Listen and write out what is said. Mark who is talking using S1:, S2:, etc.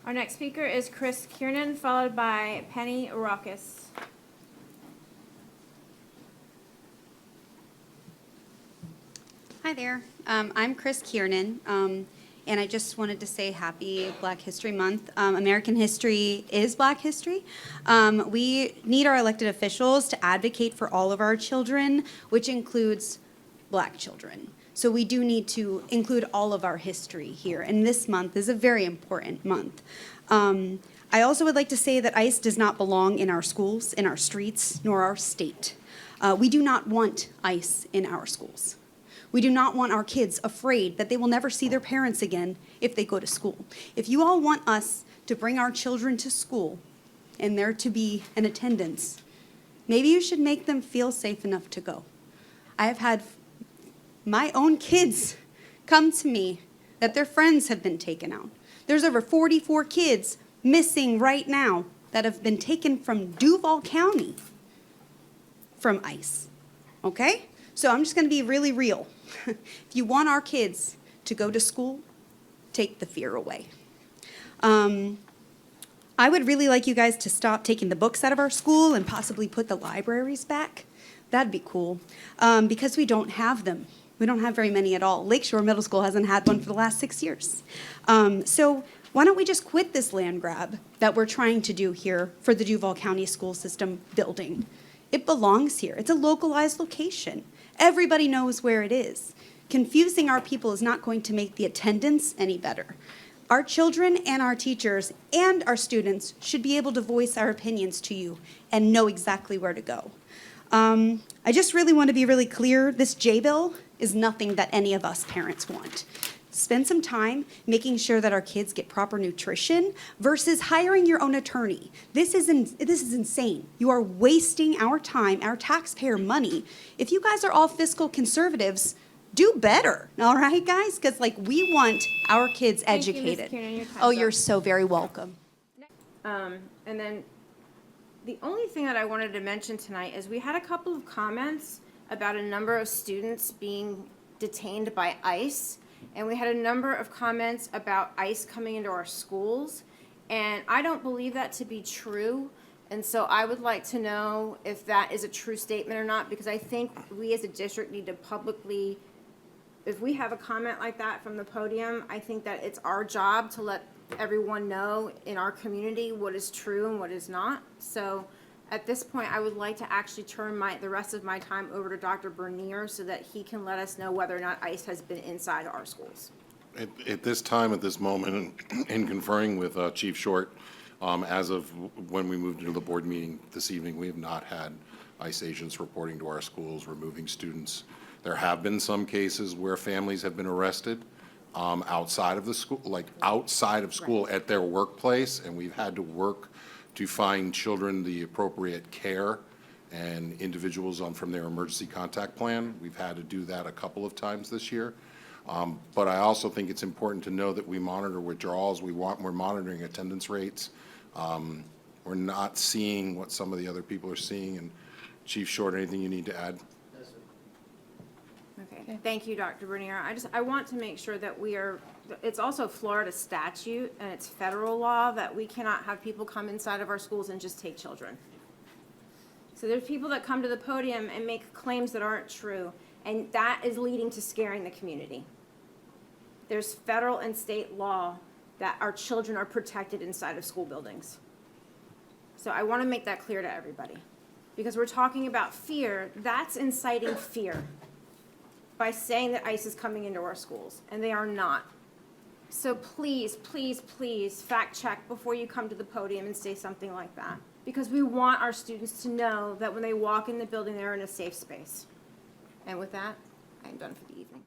S1: Our next speaker is Chris Kiernan, followed by Penny Raucus.
S2: Hi there. I'm Chris Kiernan, and I just wanted to say happy Black History Month. American history is Black history. We need our elected officials to advocate for all of our children, which includes Black children. So we do need to include all of our history here, and this month is a very important month. I also would like to say that ICE does not belong in our schools, in our streets, nor our state. We do not want ICE in our schools. We do not want our kids afraid that they will never see their parents again if they go to school. If you all want us to bring our children to school and there to be an attendance, maybe you should make them feel safe enough to go. I have had my own kids come to me that their friends have been taken out. There's over 44 kids missing right now that have been taken from Duval County from ICE, okay? So I'm just gonna be really real. If you want our kids to go to school, take the fear away. I would really like you guys to stop taking the books out of our school and possibly put the libraries back. That'd be cool, because we don't have them. We don't have very many at all. Lakeshore Middle School hasn't had one for the last 6 years. So why don't we just quit this land grab that we're trying to do here for the Duval County School System building? It belongs here. It's a localized location. Everybody knows where it is. Confusing our people is not going to make the attendance any better. Our children and our teachers and our students should be able to voice our opinions to you and know exactly where to go. I just really want to be really clear. This J-bill is nothing that any of us parents want. Spend some time making sure that our kids get proper nutrition versus hiring your own attorney. This is insane. You are wasting our time, our taxpayer money. If you guys are all fiscal conservatives, do better, all right, guys? Because we want our kids educated.
S1: Thank you, Ms. Kiernan. Your time's
S2: Oh,
S1: up.
S2: you're so very welcome.
S1: And then the only thing that I wanted to mention tonight is we had a couple of comments about a number of students being detained by ICE. And we had a number of comments about ICE coming into our schools. And I don't believe that to be true. And so I would like to know if that is a true statement or not, because I think we as a district need to publicly, if we have a comment like that from the podium, I think that it's our job to let everyone know in our community what is true and what is not. So at this point, I would like to actually turn the rest of my time over to Dr. Bernier so that he can let us know whether or not ICE has been inside our schools.
S3: At this time, at this moment, in conferring with Chief Short, as of when we moved into the board meeting this evening, we have not had ICE agents reporting to our schools, removing students. There have been some cases where families have been arrested outside of the school, outside of school at their workplace, and we've had to work to find children the appropriate care and individuals from their emergency contact plan. We've had to do that a couple of times this year. But I also think it's important to know that we monitor withdrawals. We're monitoring attendance rates. We're not seeing what some of the other people are seeing. And Chief Short, anything you need to add?
S1: Okay, thank you, Dr. Bernier. I want to make sure that it's also Florida statute and it's federal law that we cannot have people come inside of our schools and just take children. So there's people that come to the podium and make claims that aren't true, and that is leading to scaring the community. There's federal and state law that our children are protected inside of school buildings. So I want to make that clear to everybody. Because we're talking about fear, that's inciting fear by saying that ICE is coming into our schools, and they are not. So please, please, please fact check before you come to the podium and say something like that. Because we want our students to know that when they walk in the building, they're in a safe space. And with that, I'm done for the evening.